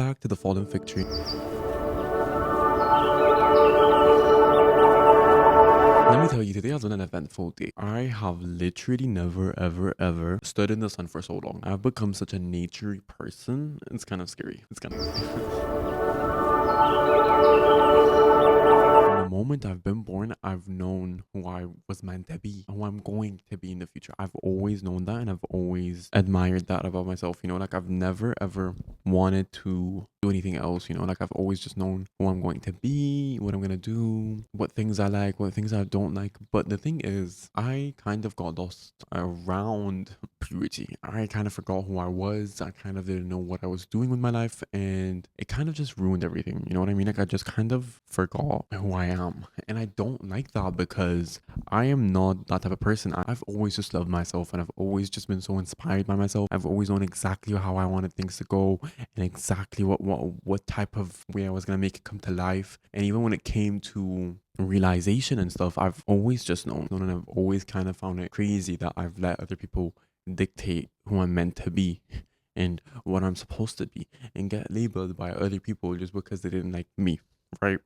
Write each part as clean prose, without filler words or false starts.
Back to the fallen fig tree. Let me tell you, today has been an eventful day. I have literally never, ever stood in the sun for so long. I've become such a naturey person. It's kind of scary. It's kind of From the moment I've been born, I've known who I was meant to be, who I'm going to be in the future. I've always known that, and I've always admired that about myself. Like I've never ever wanted to do anything else. Like I've always just known who I'm going to be, what I'm gonna do, what things I like, what things I don't like. But the thing is, I kind of got lost around puberty. I kind of forgot who I was. I kind of didn't know what I was doing with my life, and it kind of just ruined everything. You know what I mean? Like I just kind of forgot who I am, and I don't like that because I am not that type of person. I've always just loved myself, and I've always just been so inspired by myself. I've always known exactly how I wanted things to go, and exactly what type of way I was gonna make it come to life. And even when it came to realization and stuff, I've always just known, and I've always kind of found it crazy that I've let other people dictate who I'm meant to be and what I'm supposed to be, and get labeled by other people just because they didn't like me, right?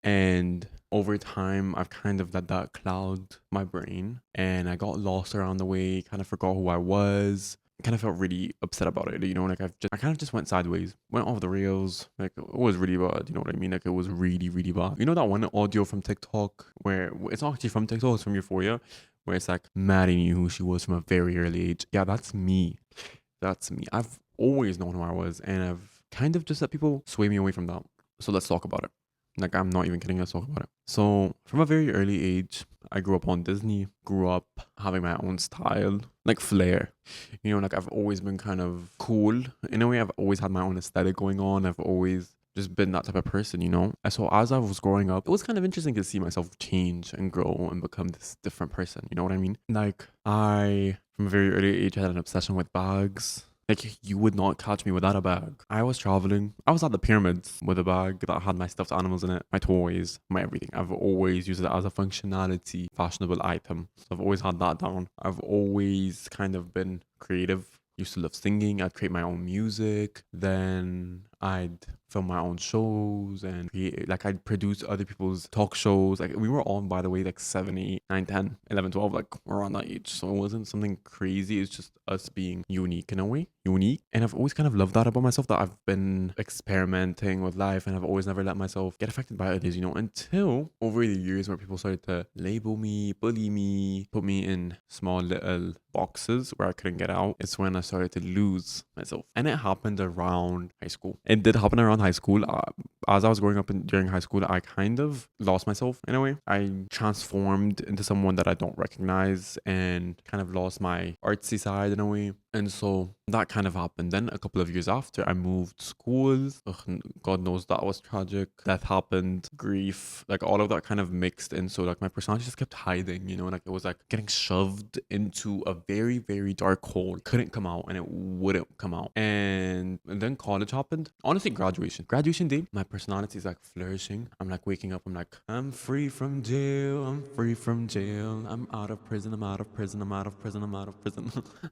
And over time, I've kind of let that cloud my brain, and I got lost around the way, kind of forgot who I was. Kind of felt really upset about it, like I kind of just went sideways, went off the rails. Like it was really bad, you know what I mean? Like it was really, really bad. You know that one audio from TikTok where it's not actually from TikTok, it's from Euphoria, where it's like Maddie knew who she was from a very early age. Yeah, that's me. That's me. I've always known who I was, and I've kind of just let people sway me away from that. So let's talk about it. Like, I'm not even kidding. Let's talk about it. So, from a very early age, I grew up on Disney, grew up having my own style, like flair. Like I've always been kind of cool. In a way, I've always had my own aesthetic going on. I've always just been that type of person. And so, as I was growing up, it was kind of interesting to see myself change and grow and become this different person. You know what I mean? Like, from a very early age, I had an obsession with bags. Like, you would not catch me without a bag. I was traveling. I was at the pyramids with a bag that had my stuffed animals in it, my toys, my everything. I've always used it as a functionality, fashionable item. So I've always had that down. I've always kind of been creative. Used to love singing. I'd create my own music. Then I'd film my own shows and create, like I'd produce other people's talk shows. Like we were on, by the way, like 7, 8, 9, 10, 11, 12. Like we're on that age. So it wasn't something crazy. It's just us being unique in a way. Unique. And I've always kind of loved that about myself, that I've been experimenting with life, and I've always never let myself get affected by others, until over the years where people started to label me, bully me, put me in small little boxes where I couldn't get out. It's when I started to lose myself. And it happened around high school. It did happen around high school. As I was growing up during high school, I kind of lost myself in a way. I transformed into someone that I don't recognize and kind of lost my artsy side in a way. And so that kind of happened. Then a couple of years after, I moved schools. Ugh, God knows that was tragic. Death happened, grief, like all of that kind of mixed in. So like my personality just kept hiding, like it was like getting shoved into a very, very dark hole. Couldn't come out, and it wouldn't come out. And then college happened. Honestly, graduation. Graduation day, my personality is like flourishing. I'm like waking up. I'm like, I'm free from jail. I'm free from jail. I'm out of prison. I'm out of prison. I'm out of prison. I'm out of prison.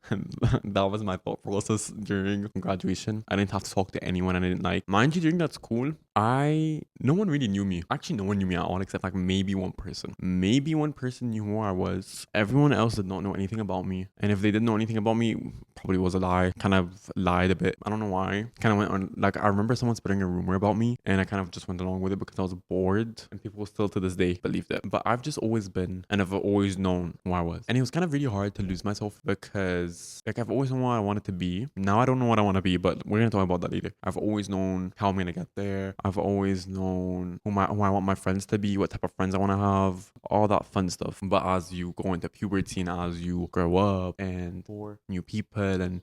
And that was my thought process during graduation. I didn't have to talk to anyone I didn't like. Mind you, during that school, no one really knew me. Actually, no one knew me at all except like maybe one person. Maybe one person knew who I was. Everyone else did not know anything about me. And if they didn't know anything about me, probably was a lie. Kind of lied a bit. I don't know why. Kind of went on, like, I remember someone spreading a rumor about me, and I kind of just went along with it because I was bored, and people still to this day believed it. But I've just always been, and I've always known who I was. And it was kind of really hard to lose myself because, like, I've always known what I wanted to be. Now I don't know what I want to be, but we're going to talk about that later. I've always known how I'm going to get there. I've always known who I want my friends to be, what type of friends I want to have, all that fun stuff. But as you go into puberty and as you grow up and for new people and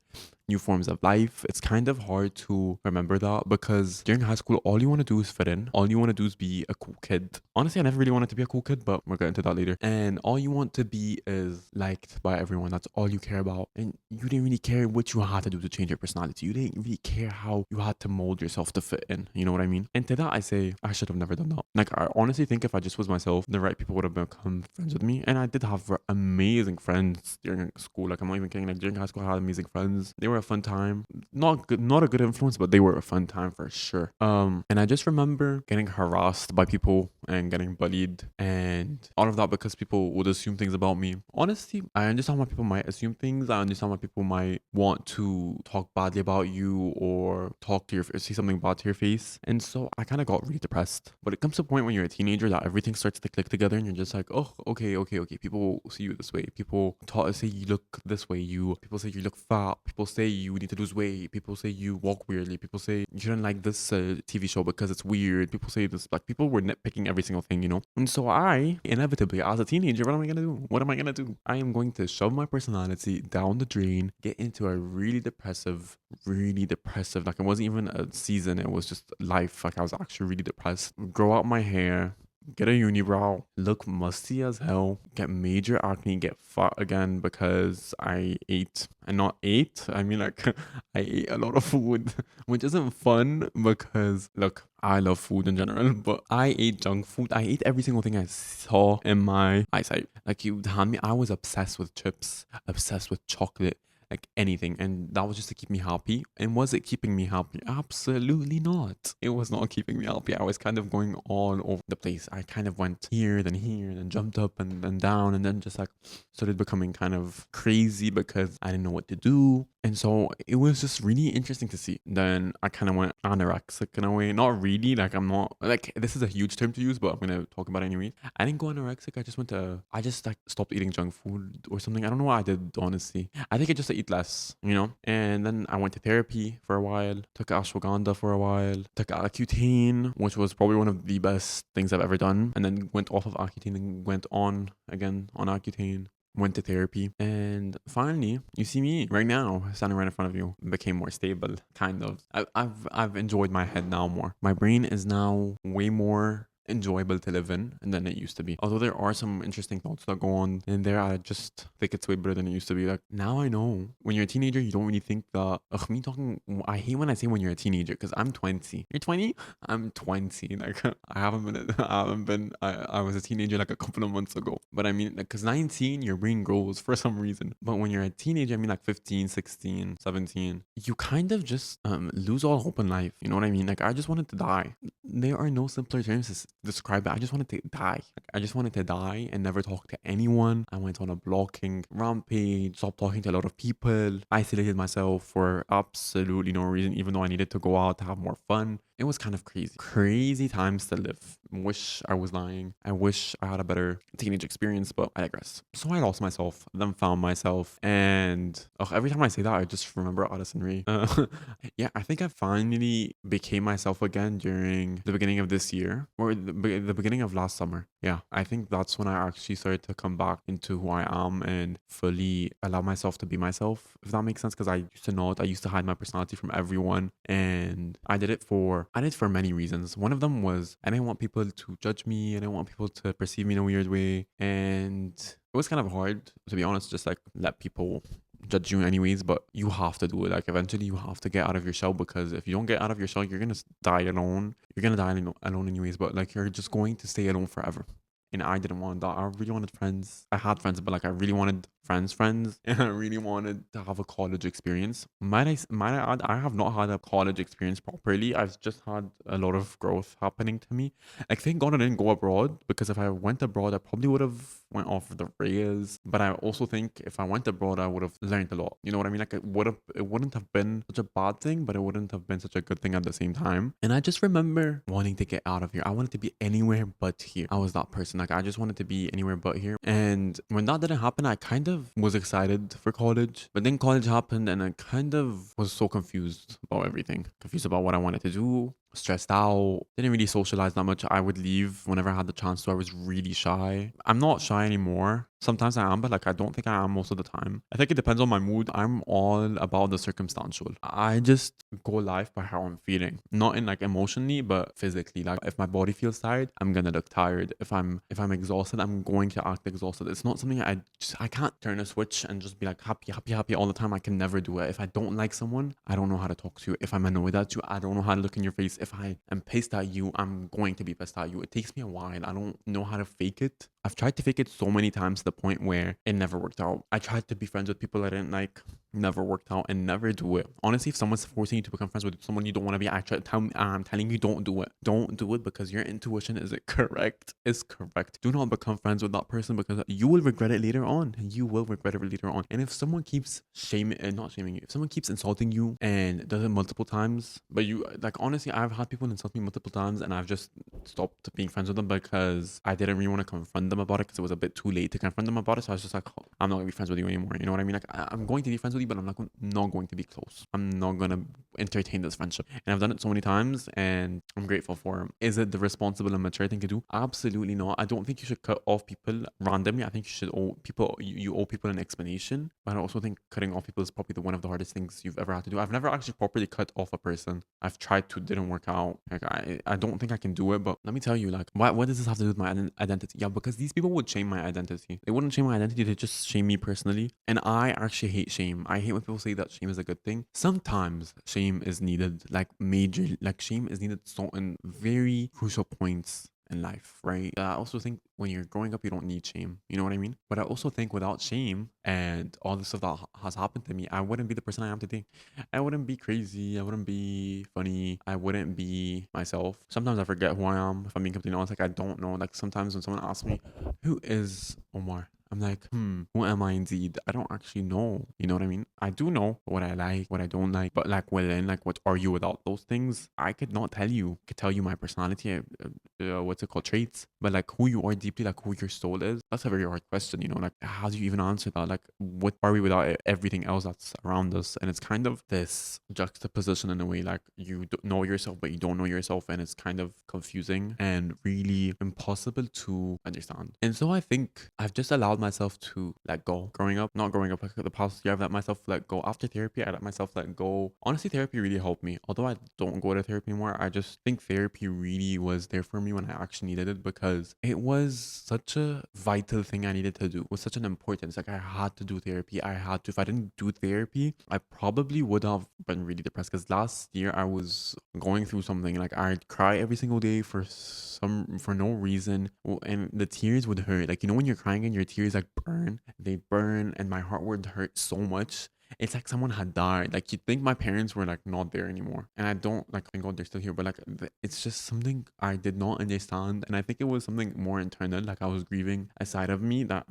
new forms of life, it's kind of hard to remember that because during high school, all you want to do is fit in. All you want to do is be a cool kid. Honestly, I never really wanted to be a cool kid, but we'll get into that later. And all you want to be is liked by everyone. That's all you care about. And you didn't really care what you had to do to change your personality. You didn't really care how you had to mold yourself to fit in. You know what I mean? And to that, I say, I should have never done that. Like, I honestly think if I just was myself, the right people would have become friends with me. And I did have amazing friends during school. Like, I'm not even kidding. Like, during high school, I had amazing friends. They were were a fun time. Not good, not a good influence, but they were a fun time for sure. And I just remember getting harassed by people and getting bullied and all of that because people would assume things about me. Honestly, I understand why people might assume things. I understand why people might want to talk badly about you or talk to your say something bad to your face. And so I kind of got really depressed. But it comes to a point when you're a teenager that everything starts to click together and you're just like, oh, okay. People see you this way. People say you look this way. People say you look fat. People say you need to lose weight. People say you walk weirdly. People say you shouldn't like this TV show because it's weird. People say this, like people were nitpicking every single thing, you know? And so I, inevitably, as a teenager, what am I gonna do? What am I gonna do? I am going to shove my personality down the drain, get into a really depressive, like it wasn't even a season, it was just life. Like I was actually really depressed. Grow out my hair, get a unibrow, look musty as hell, get major acne, get fat again because I ate, and not ate, I mean like I ate a lot of food, which isn't fun because look, I love food in general, but I ate junk food. I ate every single thing I saw in my eyesight. Like you hand me, I was obsessed with chips, obsessed with chocolate, like anything. And that was just to keep me happy. And was it keeping me happy? Absolutely not. It was not keeping me happy. I was kind of going all over the place. I kind of went here, then jumped up and then down, and then just like started becoming kind of crazy because I didn't know what to do. And so it was just really interesting to see. Then I kind of went anorexic in a way. Not really, like I'm not, like this is a huge term to use, but I'm going to talk about it anyway. I didn't go anorexic. I just like stopped eating junk food or something. I don't know what I did, honestly. I think I just eat less, you know? And then I went to therapy for a while, took ashwagandha for a while, took Accutane, which was probably one of the best things I've ever done. And then went off of Accutane and went on again on Accutane, went to therapy, and finally you see me right now standing right in front of you. Became more stable, kind of. I've enjoyed my head now more. My brain is now way more enjoyable to live in than it used to be. Although there are some interesting thoughts that go on in there, I just think it's way better than it used to be. Like now I know when you're a teenager, you don't really think that. Ugh, me talking. I hate when I say when you're a teenager because I'm 20. You're 20? I'm 20. Like I haven't been. I haven't been. I was a teenager like a couple of months ago. But I mean, because 19, your brain grows for some reason. But when you're a teenager, I mean like 15, 16, 17, you kind of just lose all hope in life. You know what I mean? Like I just wanted to die. There are no simpler terms to describe it. I just wanted to die. Like, I just wanted to die and never talk to anyone. I went on a blocking rampage, stopped talking to a lot of people, isolated myself for absolutely no reason, even though I needed to go out to have more fun. It was kind of crazy. Crazy times to live. Wish I was lying. I wish I had a better teenage experience, but I digress. So I lost myself, then found myself, and every time I say that, I just remember Addison Rae. Yeah, I think I finally became myself again during the beginning of this year, or the beginning of last summer. Yeah, I think that's when I actually started to come back into who I am and fully allow myself to be myself, if that makes sense. Because I used to not. I used to hide my personality from everyone, and I did it for many reasons. One of them was I didn't want people to judge me. I didn't want people to perceive me in a weird way, and it was kind of hard, to be honest. Just like let people judge you anyways, but you have to do it. Like eventually you have to get out of your shell, because if you don't get out of your shell, you're gonna die alone. You're gonna die alone anyways, but like you're just going to stay alone forever. And I didn't want that. I really wanted friends. I had friends, but like I really wanted friends, and I really wanted to have a college experience. Might I add, I have not had a college experience properly. I've just had a lot of growth happening to me. Like thank God I didn't go abroad, because if I went abroad, I probably would have went off the rails. But I also think if I went abroad, I would have learned a lot. You know what I mean? Like it wouldn't have been such a bad thing, but it wouldn't have been such a good thing at the same time. And I just remember wanting to get out of here. I wanted to be anywhere but here. I was that person. Like I just wanted to be anywhere but here. And when that didn't happen, I kind of was excited for college. But then college happened and I kind of was so confused about everything. Confused about what I wanted to do, stressed out, didn't really socialize that much. I would leave whenever I had the chance to. I was really shy. I'm not shy anymore. Sometimes I am, but like I don't think I am most of the time. I think it depends on my mood. I'm all about the circumstantial. I just go live by how I'm feeling. Not in like emotionally, but physically. Like if my body feels tired, I'm gonna look tired. If I'm exhausted, I'm going to act exhausted. It's not something I can't turn a switch and just be like happy all the time. I can never do it. If I don't like someone, I don't know how to talk to you. If I'm annoyed at you, I don't know how to look in your face. If I am pissed at you, I'm going to be pissed at you. It takes me a while. I don't know how to fake it. I've tried to fake it so many times the point where it never worked out. I tried to be friends with people I didn't like, never worked out, and never do it. Honestly, if someone's forcing you to become friends with someone you don't want to be, I'm telling you, don't do it. Don't do it, because your intuition is it correct. Is correct. Do not become friends with that person, because you will regret it later on. You will regret it later on. And if someone keeps not shaming you, if someone keeps insulting you and does it multiple times, but you like, honestly, I've had people insult me multiple times and I've just stopped being friends with them because I didn't really want to confront them about it, because it was a bit too late to confront them about it. So I was just like, oh, I'm not gonna be friends with you anymore. You know what I mean? Like, I'm going to be friends with you, but I'm not going to be close. I'm not gonna entertain this friendship. And I've done it so many times, and I'm grateful for it. Is it the responsible and mature thing to do? Absolutely not. I don't think you should cut off people randomly. I think you should owe people, you owe people an explanation. But I also think cutting off people is probably one of the hardest things you've ever had to do. I've never actually properly cut off a person. I've tried to, didn't work out. Like, I don't think I can do it. But let me tell you, like, what does this have to do with my identity? Yeah, because these people would shame my identity. They wouldn't shame my identity. They just shame me personally. And I actually hate shame. I hate when people say that shame is a good thing. Sometimes shame is needed, like major, like shame is needed so in very crucial points in life, right? I also think when you're growing up, you don't need shame. You know what I mean? But I also think without shame and all the stuff that has happened to me, I wouldn't be the person I am today. I wouldn't be crazy. I wouldn't be funny. I wouldn't be myself. Sometimes I forget who I am. If I'm being completely honest, like, I don't know. Like, sometimes when someone asks me, who is Omar? I'm like, who am I indeed? I don't actually know. You know what I mean? I do know what I like, what I don't like, but like, within, like, what are you without those things? I could not tell you. I could tell you my personality, what's it called, traits, but like who you are deeply, like who your soul is, that's a very hard question, you know, like how do you even answer that? Like, what are we without everything else that's around us? And it's kind of this juxtaposition in a way, like you know yourself, but you don't know yourself, and it's kind of confusing and really impossible to understand. And so I think I've just allowed myself to let go. Not growing up, like the past year, I've let myself let go. After therapy, I let myself let go. Honestly, therapy really helped me. Although I don't go to therapy anymore, I just think therapy really was there for me when I actually needed it, because it was such a vital thing I needed to do. It was such an importance. Like, I had to do therapy. I had to. If I didn't do therapy, I probably would have been really depressed, because last year I was going through something. Like, I'd cry every single day for no reason, and the tears would hurt. Like, you know, when you're crying and your tears like they burn, and my heart would hurt so much. It's like someone had died. Like, you'd think my parents were like not there anymore. And I don't, like, thank God they're still here, but like it's just something I did not understand. And I think it was something more internal. Like, I was grieving a side of me that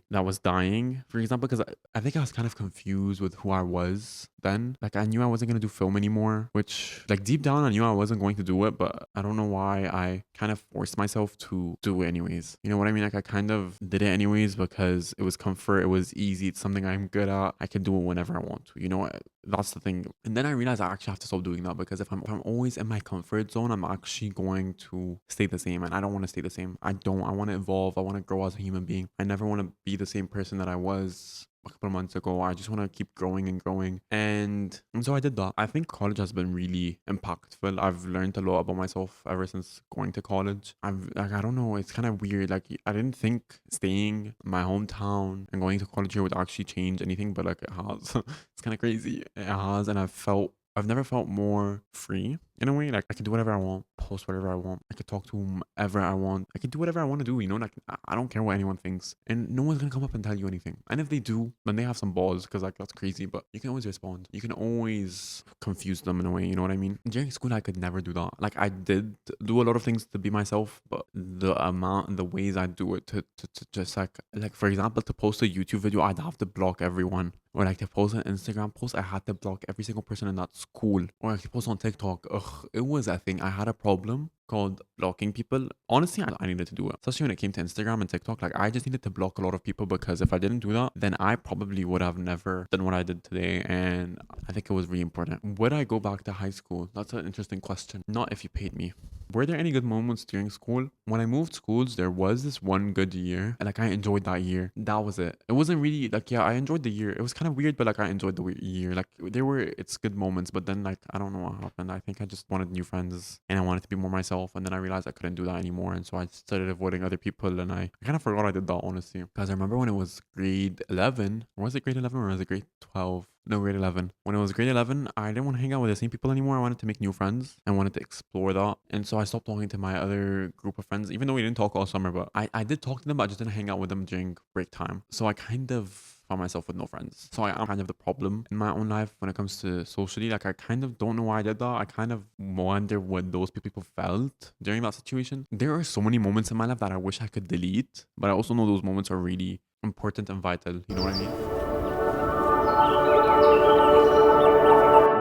was dying, for example, because I think I was kind of confused with who I was then. Like, I knew I wasn't gonna do film anymore, which, like, deep down I knew I wasn't going to do it, but I don't know why I kind of forced myself to do it anyways. You know what I mean? Like, I kind of did it anyways because it was comfort, it was easy, it's something I'm good at. I can do it whenever I want to. You know, that's the thing. And then I realized I actually have to stop doing that, because if I'm always in my comfort zone, I'm actually going to stay the same, and I don't want to stay the same. I want to evolve. I want to grow as a human being. I never want to be the same person that I was a couple of months ago. I just want to keep growing and growing. And so I did that. I think college has been really impactful. I've learned a lot about myself ever since going to college. I don't know, it's kind of weird. Like, I didn't think staying in my hometown and going to college here would actually change anything, but like, it has. It's kind of crazy. It has, and I've never felt more free in a way. Like, I can do whatever I want, post whatever I want. I could talk to whomever I want. I can do whatever I want to do, you know? Like, I don't care what anyone thinks. And no one's going to come up and tell you anything. And if they do, then they have some balls, because, like, that's crazy. But you can always respond. You can always confuse them in a way, you know what I mean? During school, I could never do that. Like, I did do a lot of things to be myself, but the amount and the ways I do it to just, like, for example, to post a YouTube video, I'd have to block everyone. Or like to post an Instagram post, I had to block every single person in that school. Or like to post on TikTok, it was a thing. I had a problem called blocking people. Honestly, I needed to do it. Especially when it came to Instagram and TikTok. Like, I just needed to block a lot of people, because if I didn't do that, then I probably would have never done what I did today. And I think it was really important. Would I go back to high school? That's an interesting question. Not if you paid me. Were there any good moments during school? When I moved schools, there was this one good year. And like, I enjoyed that year. That was it. It wasn't really like, yeah, I enjoyed the year. It was kind of weird, but like, I enjoyed the year. Like, there were its good moments, but then like, I don't know what happened. I think I just wanted new friends and I wanted to be more myself. And then I realized I couldn't do that anymore. And so I started avoiding other people. And I kind of forgot I did that, honestly. Because I remember when it was grade 11, or was it grade 11 or was it grade 12? No, grade 11. When it was grade 11, I didn't want to hang out with the same people anymore. I wanted to make new friends. I wanted to explore that. And so I stopped talking to my other group of friends, even though we didn't talk all summer, but I did talk to them, but I just didn't hang out with them during break time. So I kind of found myself with no friends. So I am kind of the problem in my own life when it comes to socially. Like I kind of don't know why I did that. I kind of wonder what those people felt during that situation. There are so many moments in my life that I wish I could delete, but I also know those moments are really important and vital. You know what I mean?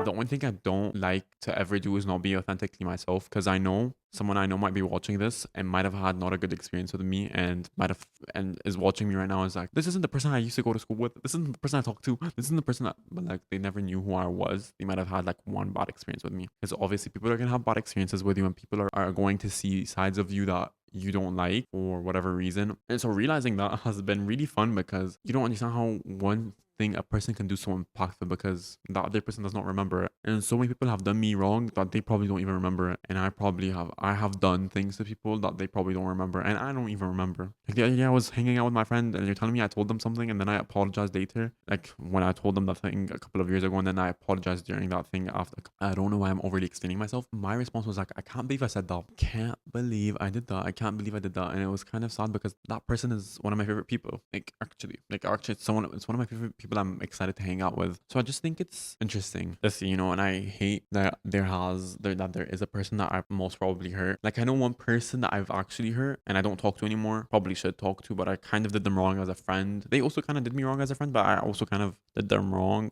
The only thing I don't like to ever do is not be authentically myself because I know someone I know might be watching this and might have had not a good experience with me and might have and is watching me right now and is like, this isn't the person I used to go to school with. This isn't the person I talked to. This isn't the person that, but like they never knew who I was. They might have had like one bad experience with me because obviously people are going to have bad experiences with you and people are going to see sides of you that you don't like for whatever reason. And so realizing that has been really fun because you don't understand how one thing a person can do so impactful because the other person does not remember it. And so many people have done me wrong that they probably don't even remember it. And I have done things to people that they probably don't remember. And I don't even remember. Like the other day I was hanging out with my friend and you're telling me I told them something and then I apologized later. Like when I told them that thing a couple of years ago and then I apologized during that thing after. I don't know why I'm overly explaining myself. My response was like, I can't believe I said that. Can't believe I did that. I can't believe I did that. And it was kind of sad because that person is one of my favorite people. Like actually it's one of my favorite people I'm excited to hang out with. So I just think it's interesting to see, and I hate that there is a person that I've most probably hurt. Like I know one person that I've actually hurt and I don't talk to anymore. Probably should talk to, but I kind of did them wrong as a friend. They also kind of did me wrong as a friend, but I also kind of did them wrong.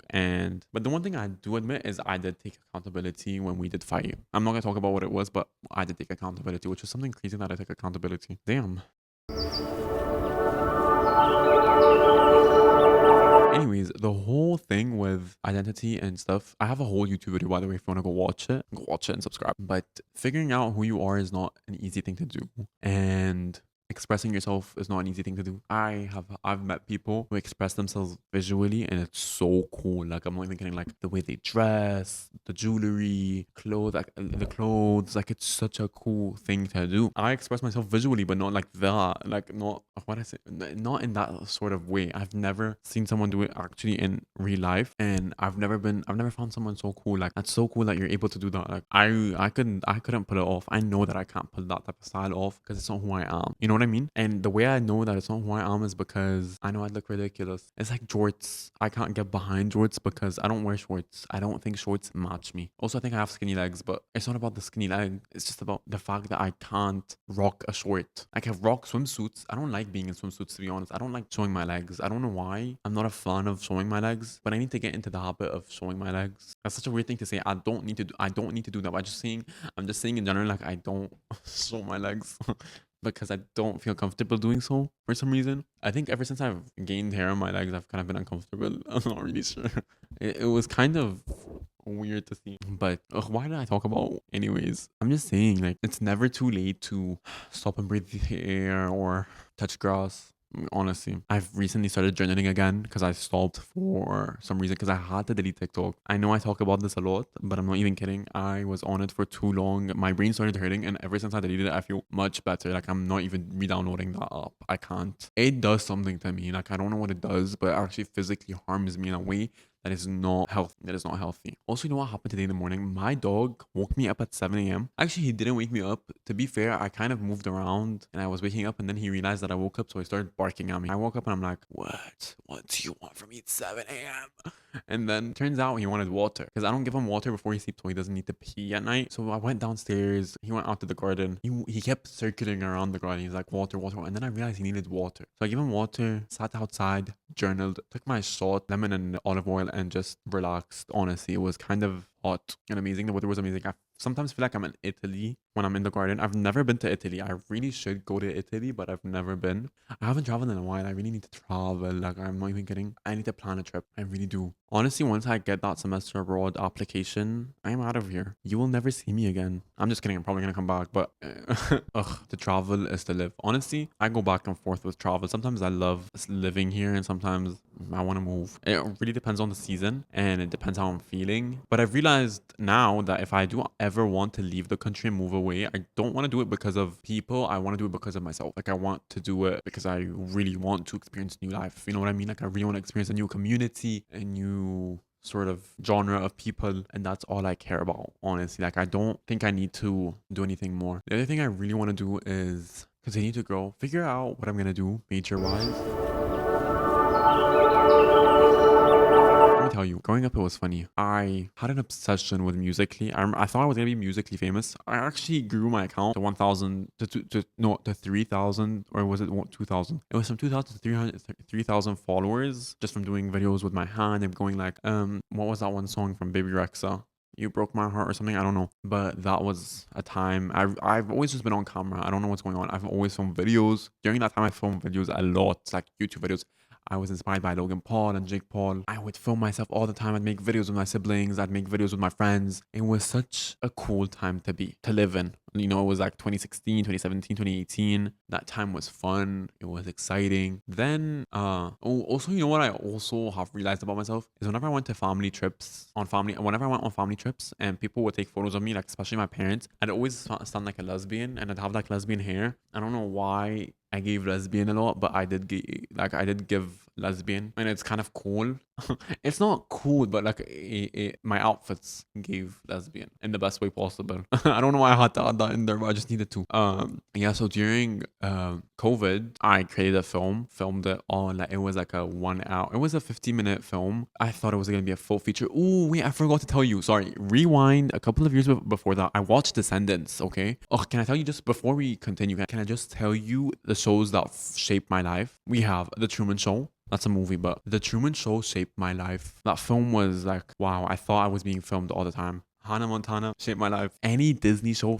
But the one thing I do admit is I did take accountability when we did fight. I'm not gonna talk about what it was, but I did take accountability, which is something crazy that I take accountability. Damn. Anyways, the whole thing with identity and stuff, I have a whole YouTube video, by the way, if you want to go watch it and subscribe. But figuring out who you are is not an easy thing to do. And expressing yourself is not an easy thing to do. I've met people who express themselves visually and it's so cool. Like I'm not even kidding, like the way they dress, the jewelry, clothes, like it's such a cool thing to do. I express myself visually, but not like that. Like not what I say, not in that sort of way. I've never seen someone do it actually in real life, and I've never found someone so cool. Like that's so cool that you're able to do that. Like I couldn't pull it off. I know that I can't pull that type of style off because it's not who I am. You know what I mean? And the way I know that it's not who I am is because I know I'd look ridiculous. It's like jorts. I can't get behind jorts because I don't wear shorts. I don't think shorts match me. Also, I think I have skinny legs, but it's not about the skinny leg. It's just about the fact that I can't rock a short. I can rock swimsuits. I don't like being in swimsuits, to be honest. I don't like showing my legs. I don't know why. I'm not a fan of showing my legs, but I need to get into the habit of showing my legs. That's such a weird thing to say. I don't need to do that. I'm just saying in general, like I don't show my legs. Because I don't feel comfortable doing so for some reason. I think ever since I've gained hair on my legs, I've kind of been uncomfortable. I'm not really sure. It was kind of weird to see. But why did I talk about anyways? I'm just saying, like, it's never too late to stop and breathe the air or touch grass. Honestly, I've recently started journaling again because I stopped for some reason because I had to delete TikTok. I know I talk about this a lot, but I'm not even kidding. I was on it for too long. My brain started hurting, and ever since I deleted it, I feel much better. Like I'm not even re-downloading that app. I can't. It does something to me. Like I don't know what it does, but it actually physically harms me in a way that is not healthy. That is not healthy. Also, you know what happened today in the morning? My dog woke me up at 7 a.m. Actually, he didn't wake me up. To be fair, I kind of moved around and I was waking up and then he realized that I woke up. So he started barking at me. I woke up and I'm like, what? What do you want from me at 7 a.m.? And then turns out he wanted water because I don't give him water before he sleeps so he doesn't need to pee at night. So I went downstairs. He went out to the garden. He kept circling around the garden. He's like, water, water. And then I realized he needed water. So I gave him water, sat outside, journaled, took my shot, lemon and olive oil, and just relaxed. Honestly, it was kind of hot and amazing. The weather was amazing. I sometimes feel like I'm in Italy when I'm in the garden. I've never been to Italy. I really should go to Italy, but I've never been. I haven't traveled in a while. I really need to travel. Like, I'm not even kidding. I need to plan a trip. I really do. Honestly, once I get that semester abroad application, I'm out of here. You will never see me again. I'm just kidding. I'm probably going to come back, but to travel is to live. Honestly, I go back and forth with travel. Sometimes I love living here and sometimes I want to move. It really depends on the season and it depends how I'm feeling. But I've realized now that if I do ever want to leave the country and move away, I don't want to do it because of people. I want to do it because of myself. Like I want to do it because I really want to experience new life. You know what I mean? Like I really want to experience a new community, a new sort of genre of people, and that's all I care about, honestly. Like, I don't think I need to do anything more. The other thing I really want to do is continue to grow, figure out what I'm gonna do major wise. Let me tell you, growing up, it was funny. I had an obsession with Musically. I thought I was gonna be Musically famous. I actually grew my account to 1,000 to 3,000, or was it 2,000? It was from 2,000 to 3,000 followers just from doing videos with my hand and going like, what was that one song from Baby Rexa? You broke my heart or something. I don't know, but that was a time. I've always just been on camera. I don't know what's going on. I've always filmed videos. During that time, I filmed videos a lot, like YouTube videos. I was inspired by Logan Paul and Jake Paul. I would film myself all the time. I'd make videos with my siblings. I'd make videos with my friends. It was such a cool time to live in. You know, it was like 2016, 2017, 2018. That time was fun. It was exciting. Then, also, you know what I also have realized about myself is whenever I went to whenever I went on family trips and people would take photos of me, like especially my parents, I'd always sound like a lesbian and I'd have like lesbian hair. I don't know why I gave lesbian a lot, but I did give lesbian, and it's kind of cool. It's not cool, but like my outfits gave lesbian in the best way possible. I don't know why I had to add that in there, but I just needed to. Yeah. So during COVID, I created a film, filmed it on like it was like a 1 hour. It was a 15-minute film. I thought it was gonna be a full feature. Oh wait, I forgot to tell you. Sorry. Rewind a couple of years before that. I watched Descendants. Okay. Oh, can I tell you just before we continue? Can I just tell you the shows that shaped my life? We have The Truman Show. That's a movie, but The Truman Show shaped my life. That film was like, wow, I thought I was being filmed all the time. Hannah Montana shaped my life. Any Disney show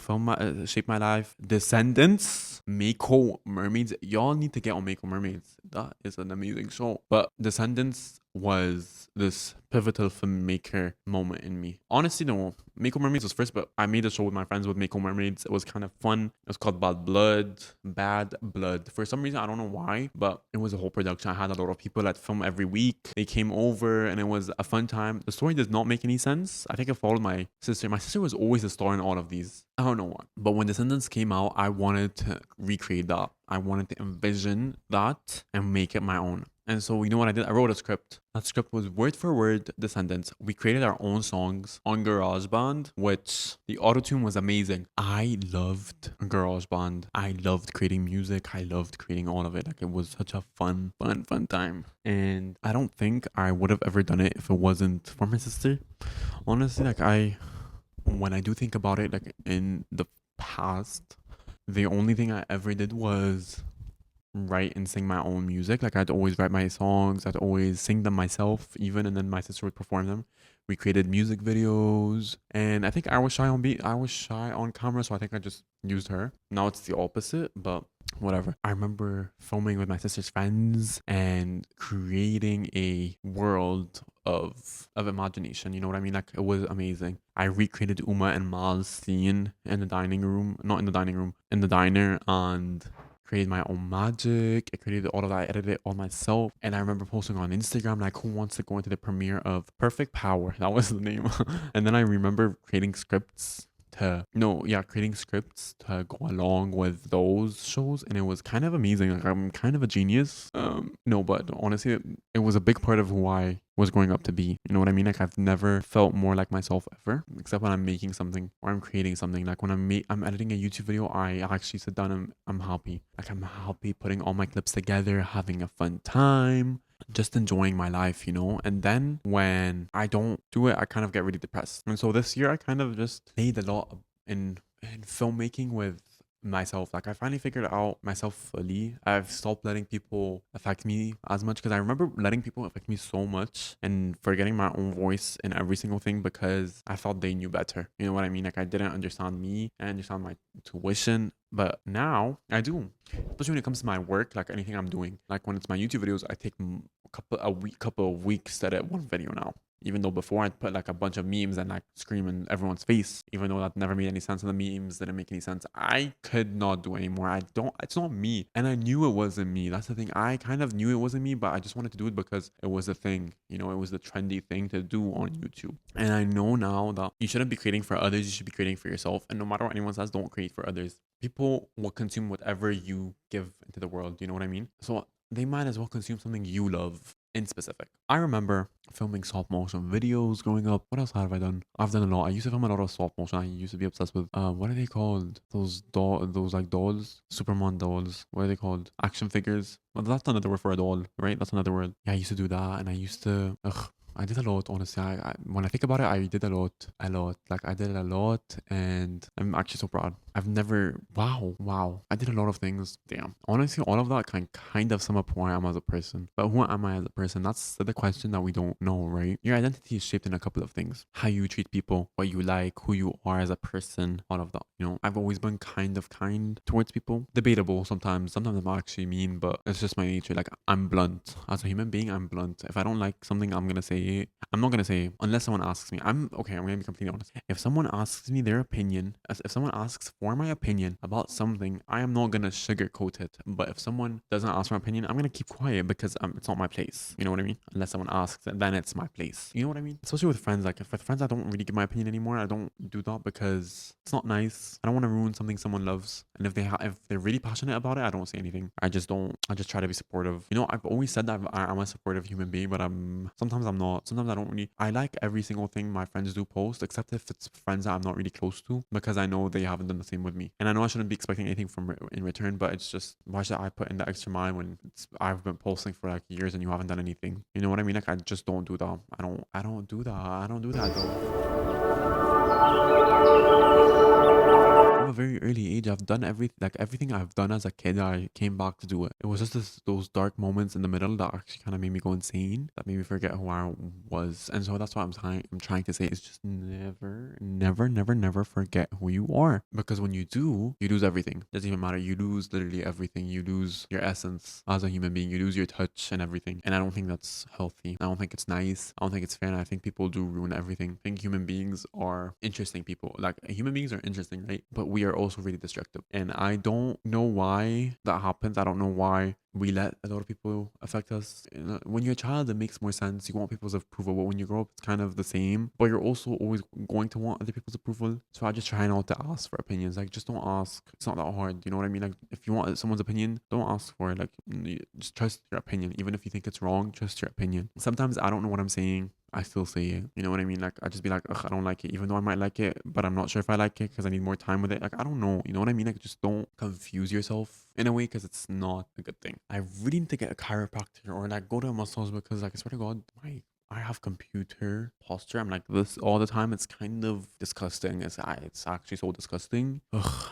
shaped my life. Descendants, Mako Mermaids. Y'all need to get on Mako Mermaids. That is an amazing show. But Descendants was this pivotal filmmaker moment in me. Honestly, no, Mako Mermaids was first, but I made a show with my friends with Mako Mermaids. It was kind of fun. It was called Bad Blood. Bad Blood. For some reason, I don't know why, but it was a whole production. I had a lot of people that film every week. They came over and it was a fun time. The story does not make any sense. I think I followed my sister. My sister was always the star in all of these. I don't know why. But when Descendants came out, I wanted to recreate that. I wanted to envision that and make it my own. And so, you know what I did? I wrote a script. That script was word for word Descendants. We created our own songs on GarageBand, which the autotune was amazing. I loved GarageBand. I loved creating music. I loved creating all of it. Like, it was such a fun time. And I don't think I would have ever done it if it wasn't for my sister. Honestly, when I do think about it, like in the past, the only thing I ever did was write and sing my own music. Like, I'd always write my songs, I'd always sing them myself even, and then my sister would perform them. We created music videos, and I think I was shy on camera, so I think I just used her. Now it's the opposite, but whatever. I remember filming with my sister's friends and creating a world of imagination. You know what I mean? Like, it was amazing. I recreated Uma and Mal's scene in the dining room, not in the dining room, in the diner, and created my own magic. I created all of that. I edited it all myself. And I remember posting on Instagram, like, who wants to go into the premiere of Perfect Power? That was the name. And then I remember creating scripts to go along with those shows, and it was kind of amazing. Like, I'm kind of a genius. No, but honestly, it was a big part of who I was growing up to be. You know what I mean? Like, I've never felt more like myself ever, except when I'm making something or I'm creating something. Like, when I'm editing a YouTube video, I actually sit down and I'm happy. Like, I'm happy putting all my clips together, having a fun time, just enjoying my life, you know? And then when I don't do it, I kind of get really depressed. And so this year, I kind of just played a lot in filmmaking with myself. Like, I finally figured out myself fully. I've stopped letting people affect me as much, because I remember letting people affect me so much and forgetting my own voice in every single thing because I thought they knew better. You know what I mean? Like, I didn't understand me. I understand my tuition, but now I do. Especially when it comes to my work, like anything I'm doing. Like, when it's my YouTube videos, I take couple of weeks to edit one video now. Even though before I'd put like a bunch of memes and like scream in everyone's face, even though that never made any sense, and the memes didn't make any sense, I could not do anymore. It's not me. And I knew it wasn't me. That's the thing. I kind of knew it wasn't me, but I just wanted to do it because it was a thing. You know, it was the trendy thing to do on YouTube. And I know now that you shouldn't be creating for others. You should be creating for yourself. And no matter what anyone says, don't create for others. People will consume whatever you give into the world. You know what I mean? So they might as well consume something you love in specific. I remember filming stop motion videos growing up. What else have I done? I've done a lot. I used to film a lot of stop motion. I used to be obsessed with what are they called? Those like dolls, Superman dolls. What are they called? Action figures. Well, that's another word for a doll, right? That's another word. Yeah, I used to do that, and I used to. Ugh, I did a lot, honestly. When I think about it, I did a lot. Like I did a lot, and I'm actually so proud. I've never. Wow. I did a lot of things. Damn. Honestly, all of that can kind of sum up who I am as a person. But who am I as a person? That's the question that we don't know, right? Your identity is shaped in a couple of things: how you treat people, what you like, who you are as a person, all of that. You know, I've always been kind towards people. Debatable sometimes. Sometimes I'm actually mean, but it's just my nature. Like I'm blunt as a human being. I'm blunt. If I don't like something, I'm gonna say it. I'm not gonna say unless someone asks me. I'm gonna be completely honest. If someone asks me their opinion, if someone asks for my opinion about something, I am not gonna sugarcoat it. But if someone doesn't ask my opinion, I'm gonna keep quiet because it's not my place. You know what I mean? Unless someone asks, then it's my place. You know what I mean? Especially with friends. Like if with friends, I don't really give my opinion anymore. I don't do that because it's not nice. I don't want to ruin something someone loves. And if they're really passionate about it, I don't say anything. I just don't. I just try to be supportive. You know, I've always said that I'm a supportive human being, but sometimes I'm not. Sometimes I don't really. I like every single thing my friends do post, except if it's friends that I'm not really close to, because I know they haven't done the same with me. And I know I shouldn't be expecting anything in return, but it's just why should I put in the extra mile when I've been posting for like years and you haven't done anything? You know what I mean? Like I just don't do that. I don't do that. I don't do that though. From a very early age, I've done everything I've done as a kid. I came back to do it. It was just those dark moments in the middle that actually kind of made me go insane. That made me forget who I was, and so that's what I'm trying to say is just never forget who you are, because when you do, you lose everything. It doesn't even matter. You lose literally everything. You lose your essence as a human being. You lose your touch and everything. And I don't think that's healthy. I don't think it's nice. I don't think it's fair. And I think people do ruin everything. I think human beings are interesting people. Like human beings are interesting, right? But we are also really destructive. And I don't know why that happens. I don't know why we let a lot of people affect us. When you're a child, it makes more sense. You want people's approval, but when you grow up, it's kind of the same. But you're also always going to want other people's approval. So I just try not to ask for opinions. Like, just don't ask. It's not that hard. You know what I mean? Like, if you want someone's opinion, don't ask for it. Like, just trust your opinion. Even if you think it's wrong, trust your opinion. Sometimes I don't know what I'm saying. I still say it. You know what I mean? Like, I just be like, ugh, I don't like it, even though I might like it, but I'm not sure if I like it because I need more time with it. Like, I don't know. You know what I mean? Like, just don't confuse yourself in a way because it's not a good thing. I really need to get a chiropractor or like go to a massage because, like, I swear to God, I have computer posture. I'm like this all the time. It's kind of disgusting. It's actually so disgusting. Ugh.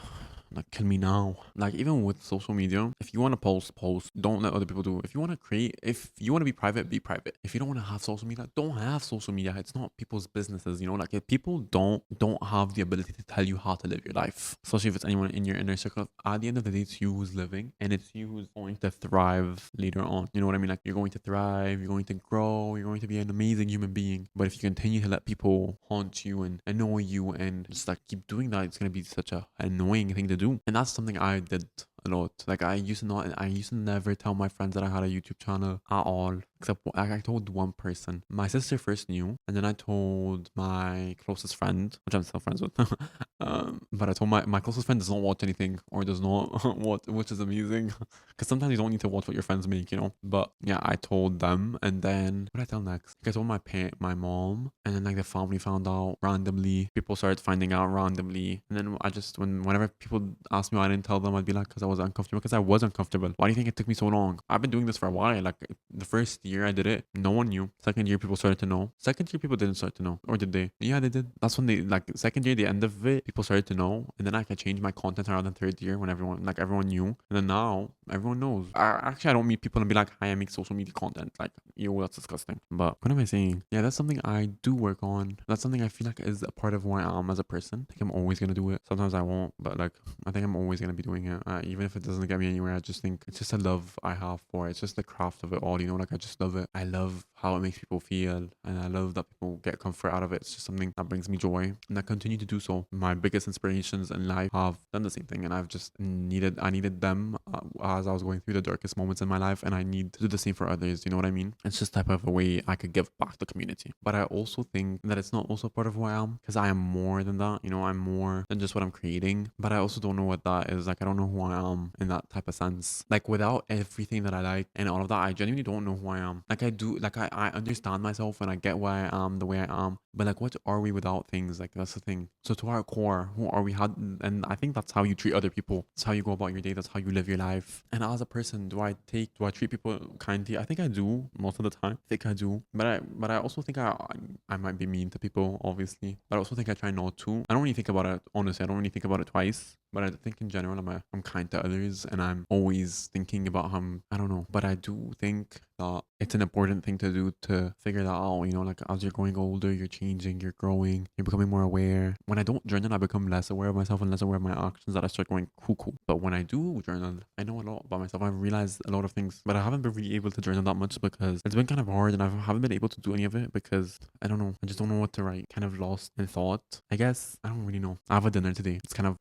Like, kill me now. Like, even with social media, if you want to post. Don't let other people do it. If you want to create, if you want to be private, be private. If you don't want to have social media, don't have social media. It's not people's businesses, you know? Like, if people don't have the ability to tell you how to live your life, especially if it's anyone in your inner circle, at the end of the day, it's you who's living and it's you who's going to thrive later on. You know what I mean? Like, you're going to thrive, you're going to grow, you're going to be an amazing human being. But if you continue to let people haunt you and annoy you and just like keep doing that, it's going to be such a annoying thing to do. And that's something I did a lot. Like I used to never tell my friends that I had a YouTube channel at all. Except I told one person. My sister first knew, and then I told my closest friend, which I'm still friends with. But I told my closest friend does not watch anything or does not watch, which is amusing. Because sometimes you don't need to watch what your friends make, you know. But yeah, I told them, and then what did I tell next? I told my mom, and then like the family found out randomly. People started finding out randomly, and then I just whenever people asked me why I didn't tell them, I'd be like, because I was uncomfortable. Because I was uncomfortable. Why do you think it took me so long? I've been doing this for a while. Like the first year I did it, no one knew. Second year, people started to know. Second year, people didn't start to know, or did they? Yeah, they did. That's when they like second year, the end of it, people started to know, and then I could change my content around the third year when everyone knew, and then now everyone knows. I don't meet people and be like, hi, I make social media content. Like, ew, that's disgusting. But what am I saying? Yeah, that's something I do work on. That's something I feel like is a part of who I am as a person. I think I'm always gonna do it. Sometimes I won't, but like I think I'm always gonna be doing it. Even if it doesn't get me anywhere, I just think it's just a love I have for it. It's just the craft of it all. You know, like I just love it. I love how it makes people feel, and I love that people get comfort out of it. It's just something that brings me joy, and I continue to do so. My biggest inspirations in life have done the same thing, and I've just I needed them as I was going through the darkest moments in my life, and I need to do the same for others. You know what I mean? It's just type of a way I could give back to the community. But I also think that it's not also part of who I am, because I am more than that. You know, I'm more than just what I'm creating. But I also don't know what that is. Like, I don't know who I am in that type of sense. Like, without everything that I like and all of that, I genuinely don't know who I am. Like, I do, like, I understand myself and I get why I am the way I am. But like, what are we without things? Like, that's the thing. So to our core, who are we? How, and I think that's how you treat other people. That's how you go about your day. That's how you live your life. And as a person, do I treat people kindly? I think I do most of the time. I think I do. But I also think I might be mean to people, obviously. But I also think I try not to. I don't really think about it, honestly. I don't really think about it twice. But I think in general, I'm kind to others, and I'm always thinking about how I don't know. But I do think that it's an important thing to do to figure that out. You know, like as you're growing older, you're changing, you're growing, you're becoming more aware. When I don't journal, I become less aware of myself and less aware of my actions, that I start going cuckoo. But when I do journal, I know a lot about myself. I've realized a lot of things, but I haven't been really able to journal that much because it's been kind of hard, and I haven't been able to do any of it because I don't know. I just don't know what to write. Kind of lost in thought. I guess I don't really know. I have a dinner today. It's kind of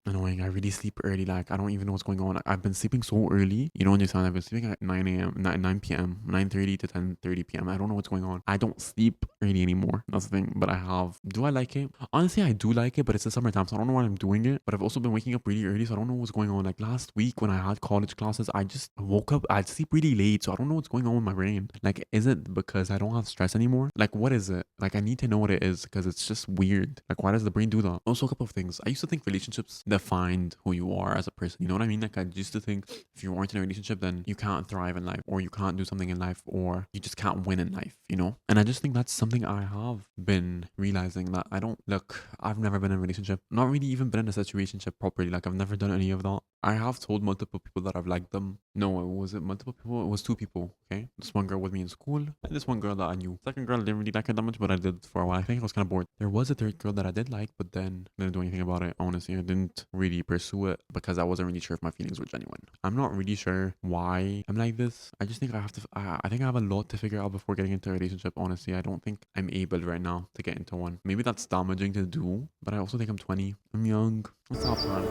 annoying. I really sleep early. Like, I don't even know what's going on. I've been sleeping so early. You don't understand. I've been sleeping at 9 a.m., 9 p.m., 9:30 to 10:30 p.m. I don't know what's going on. I don't sleep early anymore. That's the thing. But I have. Do I like it? Honestly, I do like it, but it's the summertime, so I don't know why I'm doing it. But I've also been waking up really early, so I don't know what's going on. Like last week when I had college classes, I just woke up. I'd sleep really late, so I don't know what's going on with my brain. Like, is it because I don't have stress anymore? Like, what is it? Like, I need to know what it is because it's just weird. Like, why does the brain do that? Also, a couple of things. I used to think relationships defined who you are as a person. You know what I mean? Like, I used to think if you weren't in a relationship, then you can't thrive in life, or you can't do something in life, or you just can't win in life, you know? And I just think that's something I have been realizing, that I don't look, I've never been in a relationship, not really even been in a situationship properly. Like, I've never done any of that. I have told multiple people that I've liked them. No, it wasn't multiple people, it was two people, okay? This one girl with me in school, and this one girl that I knew. Second girl, I didn't really like her that much, but I did for a while. I think I was kind of bored. There was a third girl that I did like, but then I didn't do anything about it. Honestly, I didn't really pursue it because I wasn't really sure if my feelings were genuine. I'm not really sure why I'm like this. I just think I have to, I think I have a lot to figure out before getting into a relationship. Honestly, I don't think I'm able right now to get into one. Maybe that's damaging to do, but I also think I'm 20. I'm young. What's up, man?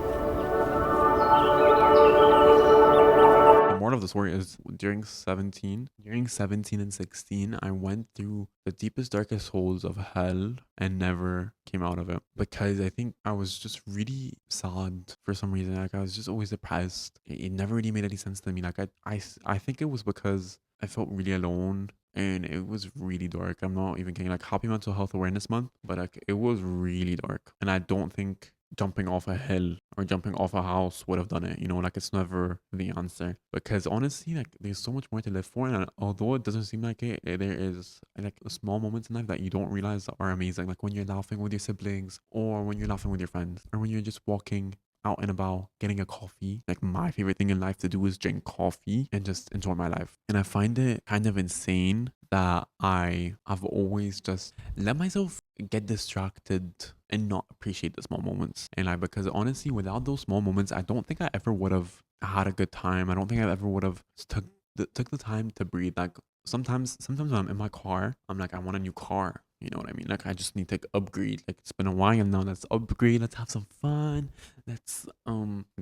The moral of the story is during 17 and 16, I went through the deepest, darkest holes of hell and never came out of it because I think I was just really sad for some reason. Like, I was just always depressed. It never really made any sense to me. Like, I think it was because I felt really alone. And it was really dark. I'm not even kidding. Like, happy Mental Health Awareness Month, but like, it was really dark. And I don't think jumping off a hill or jumping off a house would have done it. You know, like, it's never the answer because honestly, like, there's so much more to live for. And although it doesn't seem like it, there is like small moments in life that you don't realize that are amazing. Like when you're laughing with your siblings, or when you're laughing with your friends, or when you're just walking out and about getting a coffee. Like, my favorite thing in life to do is drink coffee and just enjoy my life. And I find it kind of insane that I've always just let myself get distracted and not appreciate the small moments. And like, because honestly, without those small moments, I don't think I ever would have had a good time. I don't think I ever would have took the time to breathe. Like, sometimes when I'm in my car, I'm like, I want a new car. You know what I mean? Like, I just need to upgrade. Like, it's been a while now. Let's upgrade. Let's have some fun. Let's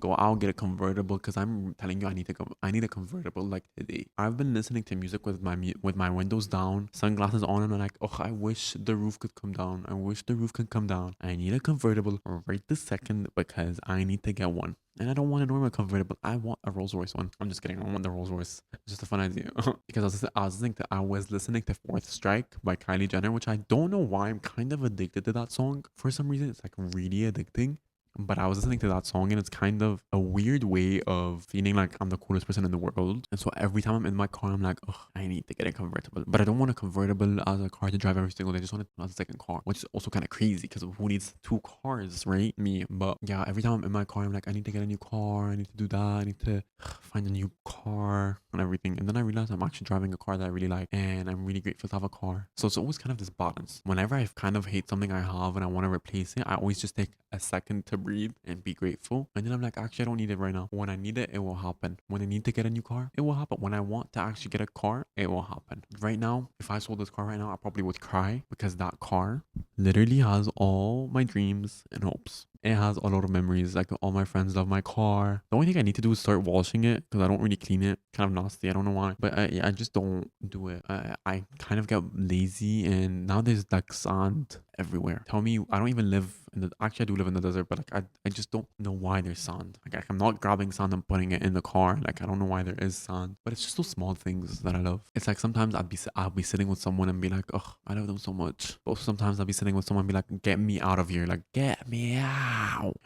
go out, get a convertible. Cause I'm telling you, I need a convertible like today. I've been listening to music with with my windows down, sunglasses on, and I'm like, oh, I wish the roof could come down. I wish the roof could come down. I need a convertible right this second because I need to get one. And I don't want a normal convertible. I want a Rolls Royce one. I'm just kidding. I don't want the Rolls Royce. It's just a fun idea. Because I was listening to Fourth Strike by Kylie Jenner, which I don't know why I'm kind of addicted to that song. For some reason, it's like really addicting. But I was listening to that song, and it's kind of a weird way of feeling like I'm the coolest person in the world. And so every time I'm in my car, I'm like, oh, I need to get a convertible. But I don't want a convertible as a car to drive every single day. I just want it as a second car, which is also kind of crazy because who needs two cars, right? Me. But yeah, every time I'm in my car, I'm like, I need to get a new car. I need to do that. I need to find a new car and everything. And then I realized I'm actually driving a car that I really like, and I'm really grateful to have a car. So it's always kind of this balance. Whenever I kind of hate something I have and I want to replace it, I always just take a second to to breathe and be grateful. And then I'm like, actually, I don't need it right now. When I need it, it will happen. When I need to get a new car, it will happen. When I want to actually get a car, it will happen. Right now, if I sold this car right now, I probably would cry because that car literally has all my dreams and hopes. It has a lot of memories. Like all my friends love my car. The only thing I need to do is start washing it because I don't really clean it. Kind of nasty. I don't know why, but I just don't do it. I kind of get lazy, and now there's like sand everywhere. Tell me, I don't even live in the. Actually, I do live in the desert, but like I just don't know why there's sand. Like I'm not grabbing sand and putting it in the car. Like I don't know why there is sand, but it's just those small things that I love. It's like sometimes I'll be sitting with someone and be like, oh, I love them so much. But sometimes I'll be sitting with someone and be like, get me out of here. Like get me out.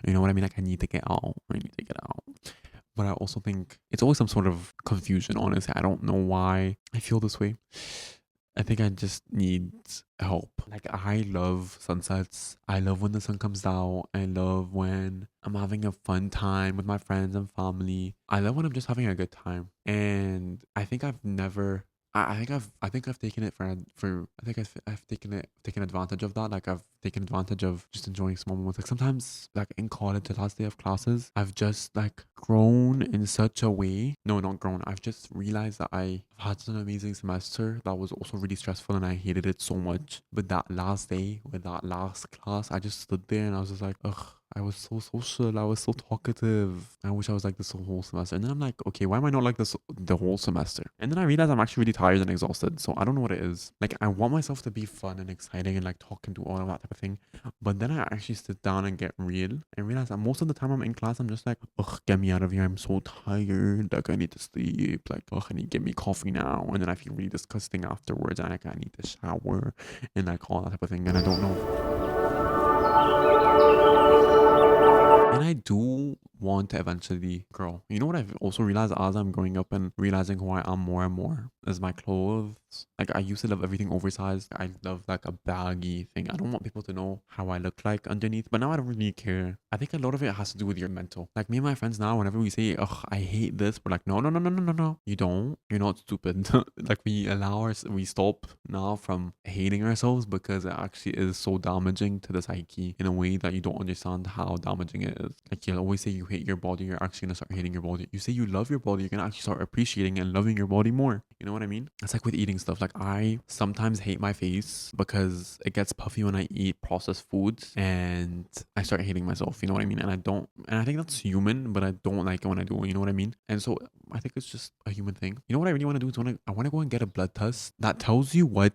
You know what I mean? Like I need to get out. I need to get out. But I also think it's always some sort of confusion, honestly. I don't know why I feel this way. I think I just need help. Like I love sunsets. I love when the sun comes out. I love when I'm having a fun time with my friends and family. I love when I'm just having a good time. And I think I've never I think I've taken it for I think I've taken advantage of that. Like I've taken advantage of just enjoying small moments. Like sometimes like in college, the last day of classes, I've just like grown in such a way. No, not grown. I've just realized that I had such an amazing semester that was also really stressful and I hated it so much. But that last day with that last class, I just stood there and I was just like, ugh, I was so social. I was so talkative. I wish I was like this the whole semester. And then I'm like, okay, why am I not like this the whole semester? And then I realized I'm actually really tired and exhausted. So I don't know what it is. Like I want myself to be fun and exciting and like talk and do all of that type of thing. But then I actually sit down and get real and realize that most of the time I'm in class, I'm just like, ugh, get me out of here. I'm so tired. Like I need to sleep. Like, ugh, I need to get me coffee now. And then I feel really disgusting afterwards. And like I need to shower and like all that type of thing. And I don't know. And I do want to eventually grow. You know what I've also realized as I'm growing up and realizing who I am more and more is my clothes. Like I used to love everything oversized. I love like a baggy thing. I don't want people to know how I look like underneath, but now I don't really care. I think a lot of it has to do with your mental. Like me and my friends now, whenever we say, "Ugh, I hate this," we're like, "No, no, no, no, no, no, no. You don't. You're not stupid." Like we stop now from hating ourselves because it actually is so damaging to the psyche in a way that you don't understand how damaging it is. Like you'll always say you hate your body, you're actually gonna start hating your body. You say you love your body, you're gonna actually start appreciating and loving your body more. You know what I mean? It's like with eating stuff. Like I sometimes hate my face because it gets puffy when I eat processed foods and I start hating myself. You know what I mean? And I think that's human, but I don't like it when I do. You know what I mean? And so I think it's just a human thing. You know what I really want to do is I want to go and get a blood test that tells you what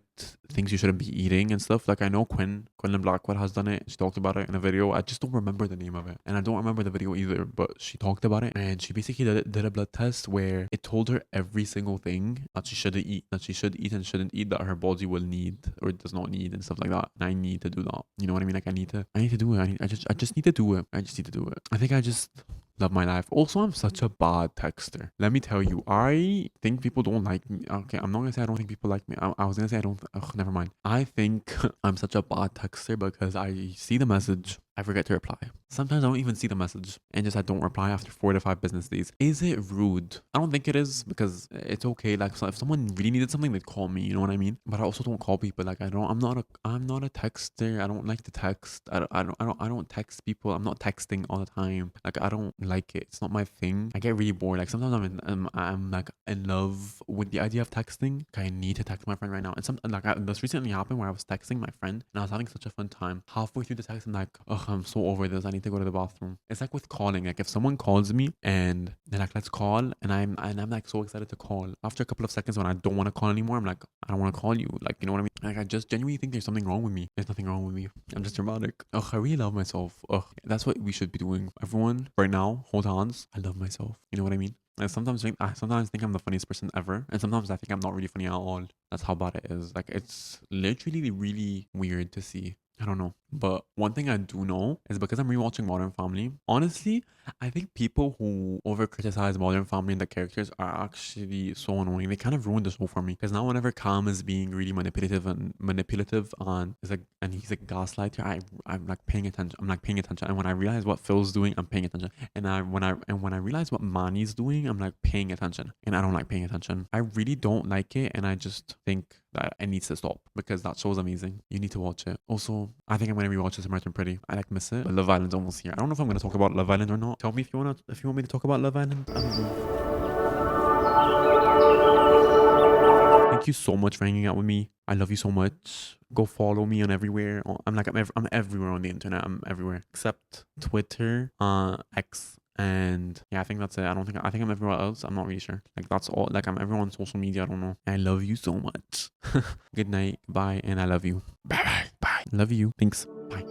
things you shouldn't be eating and stuff. Like I know Quinlan Blackwell has done it. She talked about it in a video. I just don't remember the name of it, and I don't remember the video either. But she talked about it, and she basically did a blood test where it told her every single thing that she shouldn't eat, that she should eat and shouldn't eat, that her body will need or does not need, and stuff like that. And I need to do that. You know what I mean? Like I need to do it. I just need to do it. I just need to do it. I think I just love my life. Also, I'm such a bad texter. Let me tell you, I think people don't like me. Okay, I'm not gonna say I don't think people like me. I was gonna say I don't. Ugh, never mind. I think I'm such a bad texter because I see the message, I forget to reply. Sometimes I don't even see the message and just I don't reply after 4 to 5 business days. Is it rude? I don't think it is because it's okay. Like so if someone really needed something, they'd call me. You know what I mean? But I also don't call people. Like I'm not a texter. I don't like to text. I don't text people. I'm not texting all the time. Like I don't like it. It's not my thing. I get really bored. Like sometimes I'm like in love with the idea of texting. Like, I need to text my friend right now. And this recently happened where I was texting my friend and I was having such a fun time. Halfway through the text, I'm like, oh, I'm so over this. I need to go to the bathroom. It's like with calling. Like if someone calls me and they're like, let's call, and I'm like so excited to call. After a couple of seconds when I don't want to call anymore, I'm like, I don't want to call you. Like, you know what I mean? Like I just genuinely think there's something wrong with me. There's nothing wrong with me. I'm just dramatic. Ugh, I really love myself. Ugh, that's what we should be doing. Everyone right now, hold hands. I love myself. You know what I mean? I sometimes think I'm the funniest person ever, and sometimes I think I'm not really funny at all. That's how bad it is. Like it's literally really weird to see. I don't know. But one thing I do know is because I'm rewatching Modern Family, honestly, I think people who over criticize Modern Family and the characters are actually so annoying. They kind of ruined the show for me. Because now whenever Cam is being really manipulative on is like and he's a gaslighter, I'm like paying attention. I'm like paying attention. And when I realize what Phil's doing, I'm paying attention. And when I realize what Manny's doing, I'm like paying attention. And I don't like paying attention. I really don't like it, and I just think that it needs to stop because that show's amazing. You need to watch it. Also, I think I'm whenever you watch this American Pretty. I like miss it. But Love Island's almost here. I don't know if I'm gonna talk about Love Island or not. Tell me if you want me to talk about Love Island. I don't know. Thank you so much for hanging out with me. I love you so much. Go follow me on everywhere. I'm everywhere on the internet. I'm everywhere except Twitter, X, and yeah, I think that's it. I think I'm everywhere else. I'm not really sure. Like that's all. Like I'm everywhere on social media. I don't know. I love you so much. Good night. Bye. And I love you. Bye bye. Bye. Love you. Thanks. Bye.